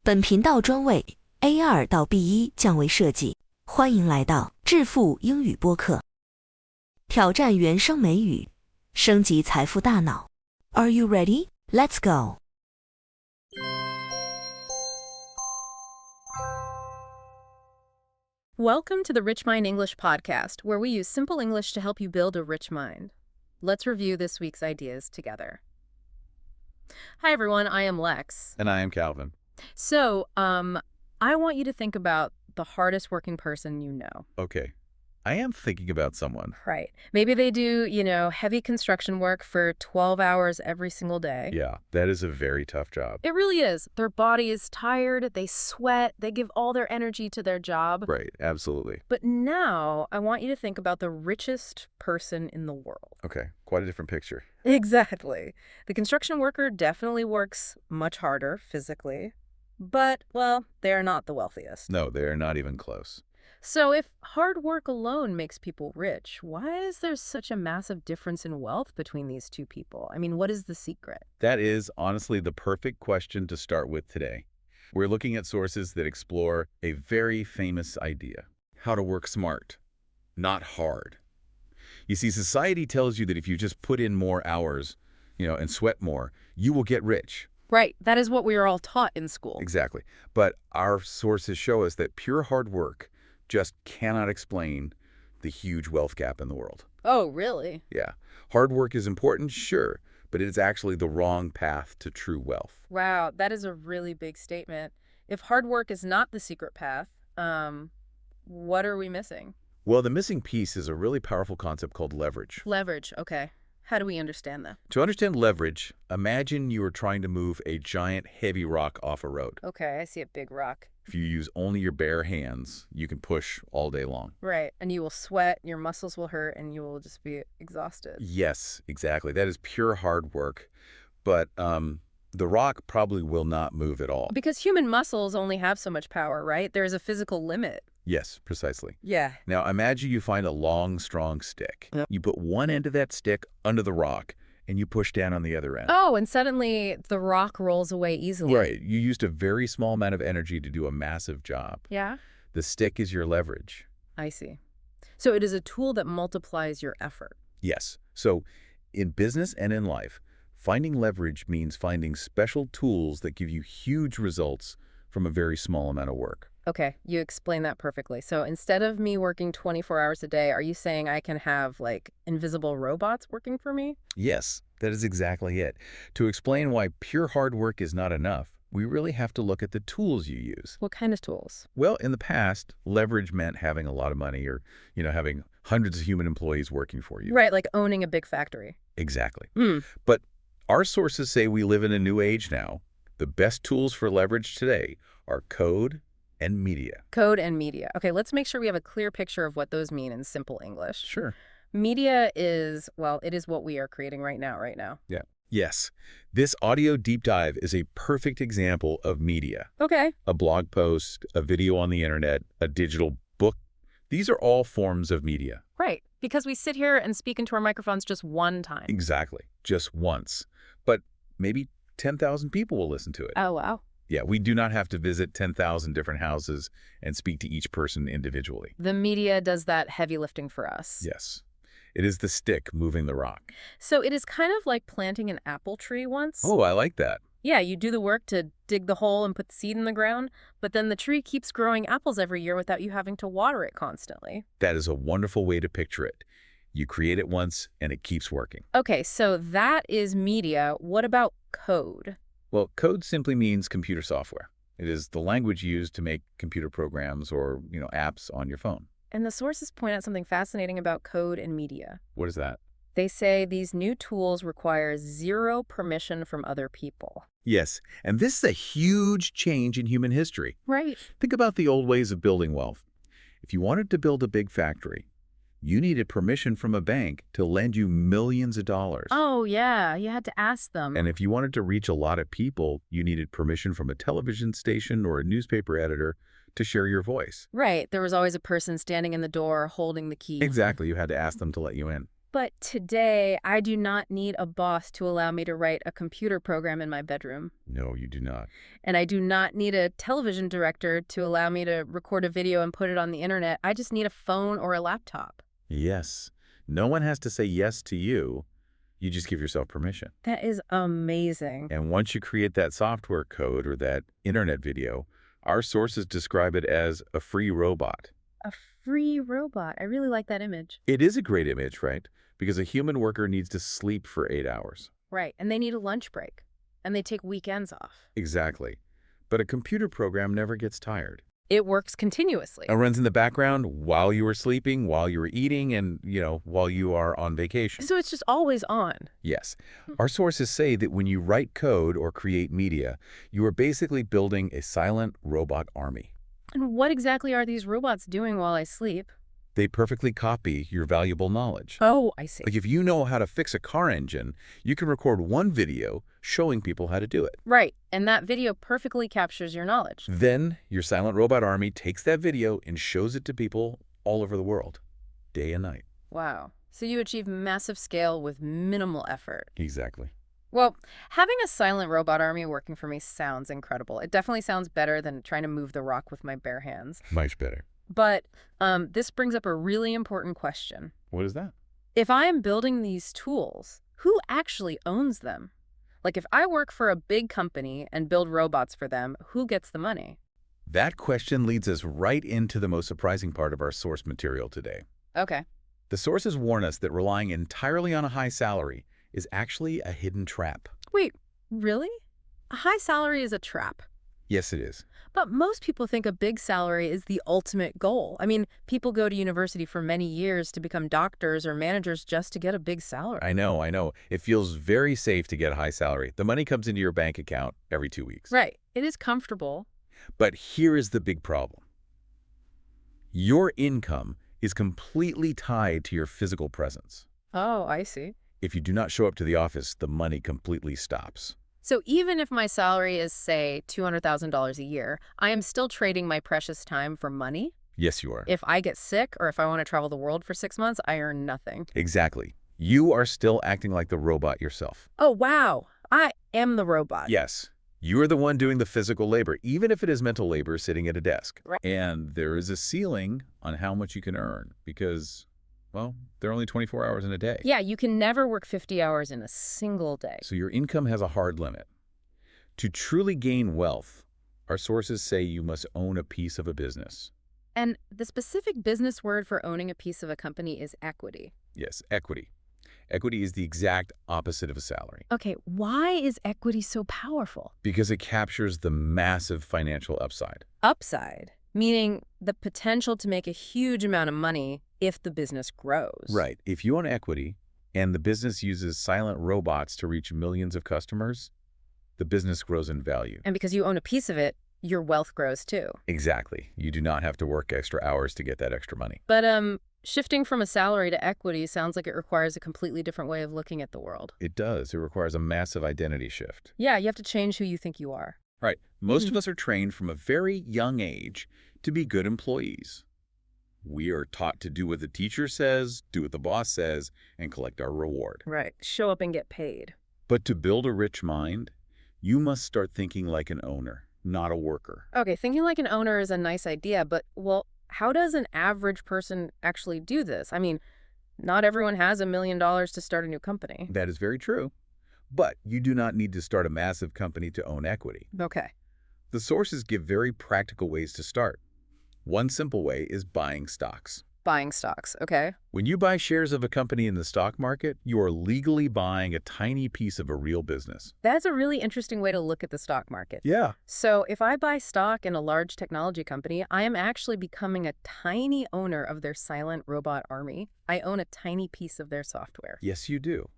本频道专为 A2 到 B1 降维设计，欢迎来到致富英语播客，挑战原生美语，升级财富大脑。Are you ready? Let's go! Welcome to the Rich Mind English podcast, where we use simple English to help you build a rich mind. Let's review this week's ideas together. Hi, everyone. I am Lex. And I am Calvin. So, I want you to think about the hardest working person you know. Okay. I am thinking about someone. Right. Maybe they do, heavy construction work for 12 hours every single day. Yeah, that is a very tough job. It really is. Their body is tired, they sweat, they give all their energy to their job. Right, absolutely. But now, I want you to think about the richest person in the world. Okay, quite a different picture. Exactly. The construction worker definitely works much harder physically, but, well, they are not the wealthiest. No, they are not even close. So if hard work alone makes people rich, why is there such a massive difference in wealth between these two people? I mean, what is the secret? That is, honestly, the perfect question to start with today. We're looking at sources that explore a very famous idea: how to work smart, not hard. You see, society tells you that if you just put in more hours, and sweat more, you will get rich. Right. That is what we are all taught in school. Exactly. But our sources show us that pure hard work just cannot explain the huge wealth gap in the world. Oh, really? Yeah. Hard work is important, sure, but it is actually the wrong path to true wealth. Wow, that is a really big statement. If hard work is not the secret path, what are we missing? Well, the missing piece is a really powerful concept called leverage. Leverage, okay. How do we understand that? To understand leverage, imagine you are trying to move a giant heavy rock off a road. Okay, I see a big rock. If you use only your bare hands, you can push all day long. Right, and you will sweat, your muscles will hurt, and you will just be exhausted. Yes, exactly. That is pure hard work. But the rock probably will not move at all. Because human muscles only have so much power, right? There is a physical limit. Yes, precisely. Yeah. Now imagine you find a long, strong stick. Yep. You put one end of that stick under the rock, and you push down on the other end. Oh, and suddenly the rock rolls away easily. Right. You used a very small amount of energy to do a massive job. Yeah? The stick is your leverage. I see. So it is a tool that multiplies your effort. Yes. So in business and in life, finding leverage means finding special tools that give you huge results from a very small amount of work. Okay, you explained that perfectly. So instead of me working 24 hours a day, are you saying I can have, invisible robots working for me? Yes, that is exactly it. To explain why pure hard work is not enough, we really have to look at the tools you use. What kind of tools? Well, in the past, leverage meant having a lot of money or, having hundreds of human employees working for you. Right, like owning a big factory. Exactly. Mm. But our sources say we live in a new age now. The best tools for leverage today are code and media. Code and media. Okay, let's make sure we have a clear picture of what those mean in simple English. Sure. Media is, it is what we are creating right now. Yeah. Yes. This audio deep dive is a perfect example of media. Okay. A blog post, a video on the internet, a digital book. These are all forms of media. Right, because we sit here and speak into our microphones just one time. Exactly. Just once. But maybe 10,000 people will listen to it. Oh, wow. Yeah, we do not have to visit 10,000 different houses and speak to each person individually. The media does that heavy lifting for us. Yes. It is the stick moving the rock. So it is kind of like planting an apple tree once. Oh, I like that. Yeah, you do the work to dig the hole and put the seed in the ground, but then the tree keeps growing apples every year without you having to water it constantly. That is a wonderful way to picture it. You create it once, and it keeps working. Okay, so that is media. What about code? Well, code simply means computer software. It is the language used to make computer programs or, apps on your phone. And the sources point out something fascinating about code and media. What is that? They say these new tools require zero permission from other people. Yes, and this is a huge change in human history. Right. Think about the old ways of building wealth. If you wanted to build a big factory, you needed permission from a bank to lend you millions of dollars. Oh, yeah. You had to ask them. And if you wanted to reach a lot of people, you needed permission from a television station or a newspaper editor to share your voice. Right. There was always a person standing in the door holding the key. Exactly. You had to ask them to let you in. But today, I do not need a boss to allow me to write a computer program in my bedroom. No, you do not. And I do not need a television director to allow me to record a video and put it on the internet. I just need a phone or a laptop. Yes. No one has to say yes to you. You just give yourself permission. That is amazing. And once you create that software code or that internet video, our sources describe it as a free robot. A free robot. I really like that image. It is a great image, right? Because a human worker needs to sleep for 8 hours. Right. And they need a lunch break. And they take weekends off. Exactly. But a computer program never gets tired. It works continuously. It runs in the background while you are sleeping, while you are eating, and, while you are on vacation. So it's just always on. Yes. Our sources say that when you write code or create media, you are basically building a silent robot army. And what exactly are these robots doing while I sleep? They perfectly copy your valuable knowledge. Oh, I see. Like if you know how to fix a car engine, you can record one video showing people how to do it. Right. And that video perfectly captures your knowledge. Then your silent robot army takes that video and shows it to people all over the world, day and night. Wow. So you achieve massive scale with minimal effort. Exactly. Well, having a silent robot army working for me sounds incredible. It definitely sounds better than trying to move the rock with my bare hands. Much better. But this brings up a really important question. What is that? If I am building these tools, who actually owns them? Like if I work for a big company and build robots for them, who gets the money? That question leads us right into the most surprising part of our source material today. Okay. The sources warn us that relying entirely on a high salary is actually a hidden trap. Wait, really? A high salary is a trap? Yes, it is. But most people think a big salary is the ultimate goal. I mean, people go to university for many years to become doctors or managers just to get a big salary. I know. It feels very safe to get a high salary. The money comes into your bank account every 2 weeks. Right. It is comfortable. But here is the big problem. Your income is completely tied to your physical presence. Oh, I see. If you do not show up to the office, the money completely stops. So even if my salary is, say, $200,000 a year, I am still trading my precious time for money? Yes, you are. If I get sick or if I want to travel the world for 6 months, I earn nothing. Exactly. You are still acting like the robot yourself. Oh, wow. I am the robot. Yes. You are the one doing the physical labor, even if it is mental labor sitting at a desk. Right. And there is a ceiling on how much you can earn because, well, there are only 24 hours in a day. Yeah, you can never work 50 hours in a single day. So your income has a hard limit. To truly gain wealth, our sources say you must own a piece of a business. And the specific business word for owning a piece of a company is equity. Yes, equity. Equity is the exact opposite of a salary. Okay, why is equity so powerful? Because it captures the massive financial upside. Upside, meaning the potential to make a huge amount of money if the business grows. Right. If you own equity and the business uses silent robots to reach millions of customers, the business grows in value. And because you own a piece of it, your wealth grows too. Exactly. You do not have to work extra hours to get that extra money. But shifting from a salary to equity sounds like it requires a completely different way of looking at the world. It does. It requires a massive identity shift. Yeah, you have to change who you think you are. Right. Most of us are trained from a very young age to be good employees. We are taught to do what the teacher says, do what the boss says, and collect our reward. Right. Show up and get paid. But to build a rich mind, you must start thinking like an owner, not a worker. Okay, thinking like an owner is a nice idea, but, well, how does an average person actually do this? I mean, not everyone has $1 million to start a new company. That is very true. But you do not need to start a massive company to own equity. Okay. The sources give very practical ways to start. One simple way is buying stocks. Buying stocks, okay. When you buy shares of a company in the stock market, you are legally buying a tiny piece of a real business. That's a really interesting way to look at the stock market. Yeah. So if I buy stock in a large technology company, I am actually becoming a tiny owner of their silent robot army. I own a tiny piece of their software. Yes, you do.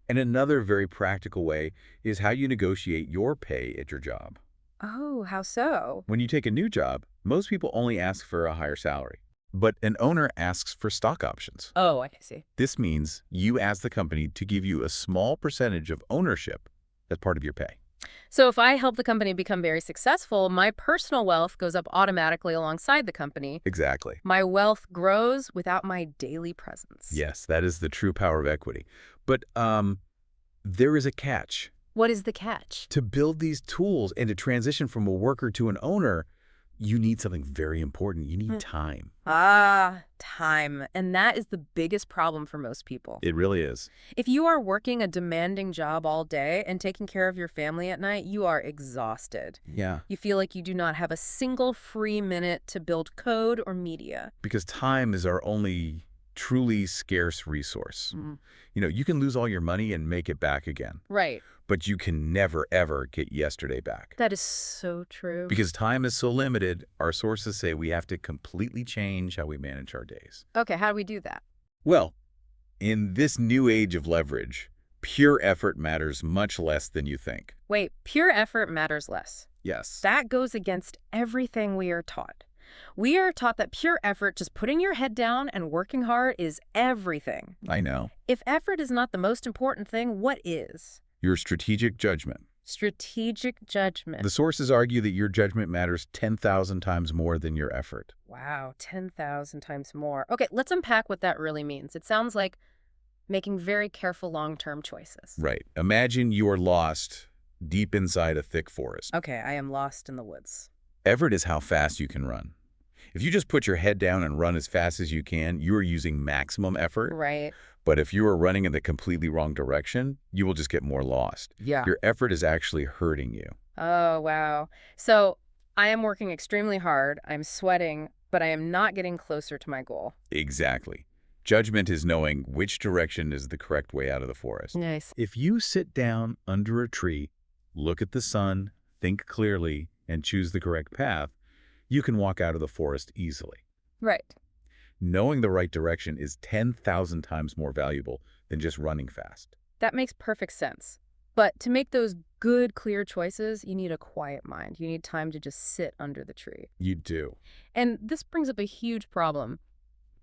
And another very practical way is how you negotiate your pay at your job. Oh, how so? When you take a new job, most people only ask for a higher salary. But an owner asks for stock options. Oh, I see. This means you ask the company to give you a small percentage of ownership as part of your pay. So if I help the company become very successful, my personal wealth goes up automatically alongside the company. Exactly. My wealth grows without my daily presence. Yes, that is the true power of equity. But there is a catch. What is the catch? To build these tools and to transition from a worker to an owner, you need something very important. You need time. Time. And that is the biggest problem for most people. It really is. If you are working a demanding job all day and taking care of your family at night, you are exhausted. Yeah. You feel like you do not have a single free minute to build code or media. Because time is our only truly scarce resource. You know, you can lose all your money and make it back again. Right. But you can never, ever get yesterday back. That is so true. Because time is so limited, our sources say we have to completely change how we manage our days. Okay, how do we do that? Well, in this new age of leverage, pure effort matters much less than you think. Wait, pure effort matters less. Yes. That goes against everything we are taught. We are taught that pure effort, just putting your head down and working hard, is everything. I know. If effort is not the most important thing, what is? Your strategic judgment. Strategic judgment. The sources argue that your judgment matters 10,000 times more than your effort. Wow, 10,000 times more. Okay, let's unpack what that really means. It sounds like making very careful long-term choices. Right. Imagine you are lost deep inside a thick forest. Okay, I am lost in the woods. Effort is how fast you can run. If you just put your head down and run as fast as you can, you are using maximum effort. Right. But if you are running in the completely wrong direction, you will just get more lost. Yeah. Your effort is actually hurting you. Oh, wow. So I am working extremely hard. I'm sweating, but I am not getting closer to my goal. Exactly. Judgment is knowing which direction is the correct way out of the forest. Nice. If you sit down under a tree, look at the sun, think clearly, and choose the correct path, you can walk out of the forest easily. Right. Knowing the right direction is 10,000 times more valuable than just running fast. That makes perfect sense. But to make those good, clear choices, you need a quiet mind. You need time to just sit under the tree. You do. And this brings up a huge problem.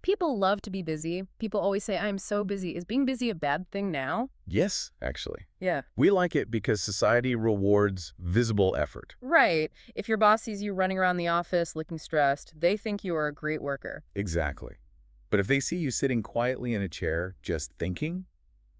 People love to be busy. People always say, I'm so busy. Is being busy a bad thing now? Yes, actually. Yeah. We like it because society rewards visible effort. Right. If your boss sees you running around the office looking stressed, they think you are a great worker. Exactly. But if they see you sitting quietly in a chair just thinking,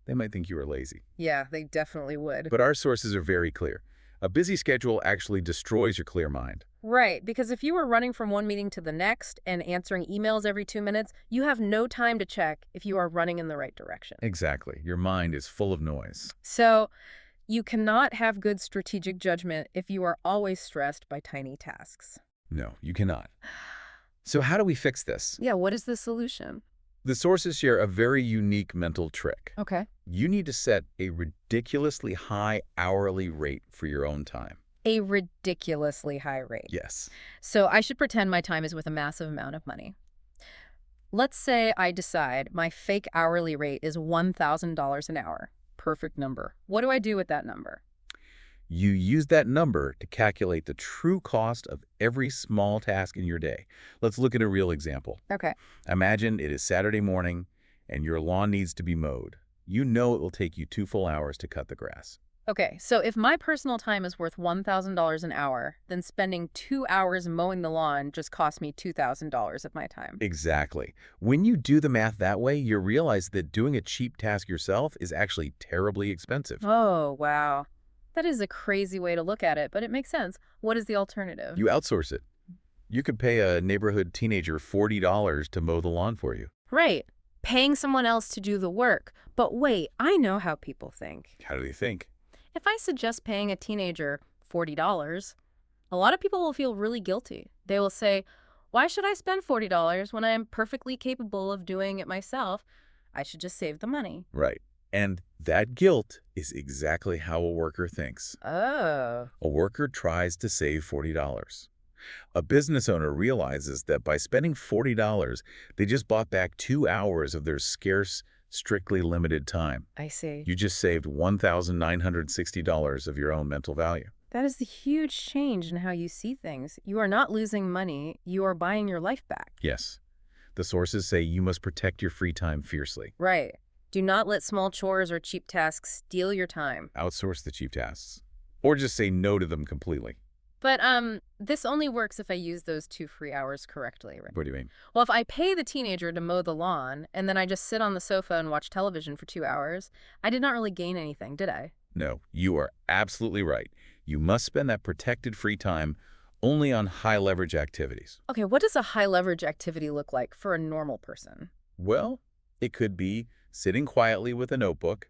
they might think you are lazy. Yeah, they definitely would. But our sources are very clear. A busy schedule actually destroys your clear mind. Right, because if you are running from one meeting to the next and answering emails every 2 minutes, you have no time to check if you are running in the right direction. Exactly. Your mind is full of noise. So you cannot have good strategic judgment if you are always stressed by tiny tasks. No, you cannot. So how do we fix this? Yeah, what is the solution? The sources share a very unique mental trick. Okay. You need to set a ridiculously high hourly rate for your own time. A ridiculously high rate. Yes. So I should pretend my time is worth a massive amount of money. Let's say I decide my fake hourly rate is $1,000 an hour. Perfect number. What do I do with that number? You use that number to calculate the true cost of every small task in your day. Let's look at a real example. Okay. Imagine it is Saturday morning and your lawn needs to be mowed. You know it will take you 2 full hours to cut the grass. Okay, so if my personal time is worth $1,000 an hour, then spending 2 hours mowing the lawn just cost me $2,000 of my time. Exactly. When you do the math that way, you realize that doing a cheap task yourself is actually terribly expensive. Oh, wow. That is a crazy way to look at it, but it makes sense. What is the alternative? You outsource it. You could pay a neighborhood teenager $40 to mow the lawn for you. Right. Paying someone else to do the work. But wait, I know how people think. How do they think? If I suggest paying a teenager $40, a lot of people will feel really guilty. They will say, why should I spend $40 when I am perfectly capable of doing it myself? I should just save the money. Right. And that guilt is exactly how a worker thinks. Oh. A worker tries to save $40. A business owner realizes that by spending $40, they just bought back 2 hours of their scarce, strictly limited time. I see. You just saved $1,960 of your own mental value. That is a huge change in how you see things. You are not losing money. You are buying your life back. Yes. The sources say you must protect your free time fiercely. Right. Do not let small chores or cheap tasks steal your time. Outsource the cheap tasks. Or just say no to them completely. But this only works if I use those 2 free hours correctly, right? What do you mean? Well, if I pay the teenager to mow the lawn and then I just sit on the sofa and watch television for 2 hours, I did not really gain anything, did I? No, you are absolutely right. You must spend that protected free time only on high-leverage activities. Okay, what does a high-leverage activity look like for a normal person? Well, it could be sitting quietly with a notebook,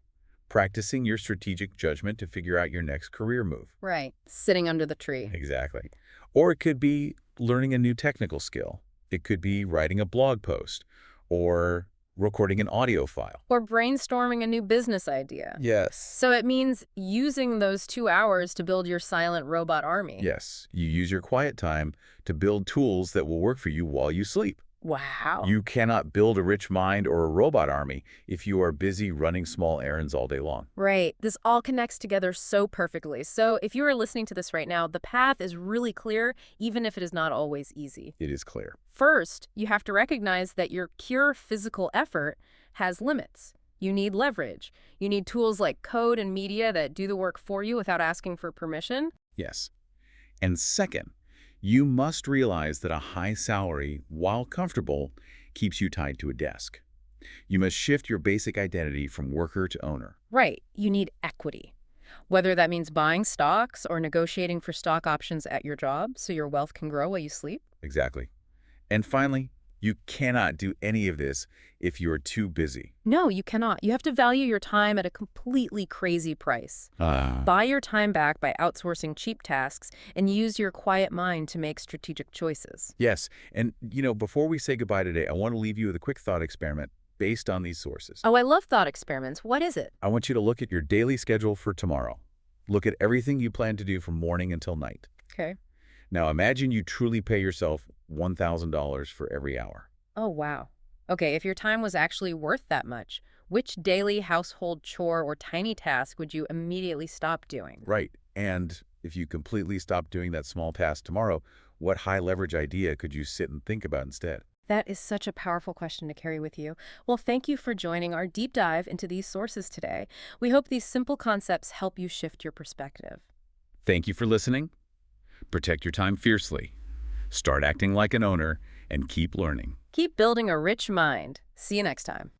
practicing your strategic judgment to figure out your next career move. Right, sitting under the tree. Exactly. Or it could be learning a new technical skill. It could be writing a blog post or recording an audio file. Or brainstorming a new business idea. Yes. So it means using those 2 hours to build your silent robot army. Yes. You use your quiet time to build tools that will work for you while you sleep. Wow. You cannot build a rich mind or a robot army if you are busy running small errands all day long. Right. This all connects together so perfectly. So if you are listening to this right now, the path is really clear, even if it is not always easy. It is clear. First, you have to recognize that your pure physical effort has limits. You need leverage. You need tools like code and media that do the work for you without asking for permission. Yes. And second, you must realize that a high salary, while comfortable, keeps you tied to a desk. You must shift your basic identity from worker to owner. Right. You need equity. Whether that means buying stocks or negotiating for stock options at your job so your wealth can grow while you sleep. Exactly. And finally, you cannot do any of this if you are too busy. No, you cannot. You have to value your time at a completely crazy price. Buy your time back by outsourcing cheap tasks and use your quiet mind to make strategic choices. Yes. And, before we say goodbye today, I want to leave you with a quick thought experiment based on these sources. Oh, I love thought experiments. What is it? I want you to look at your daily schedule for tomorrow. Look at everything you plan to do from morning until night. Okay. Now imagine you truly pay yourself $1,000 for every hour. Oh, wow. Okay, if your time was actually worth that much, which daily household chore or tiny task would you immediately stop doing? Right. And if you completely stop doing that small task tomorrow, what high leverage idea could you sit and think about instead? That is such a powerful question to carry with you. Well, thank you for joining our deep dive into these sources today. We hope these simple concepts help you shift your perspective. Thank you for listening. Protect your time fiercely. Start acting like an owner and keep learning. Keep building a rich mind. See you next time.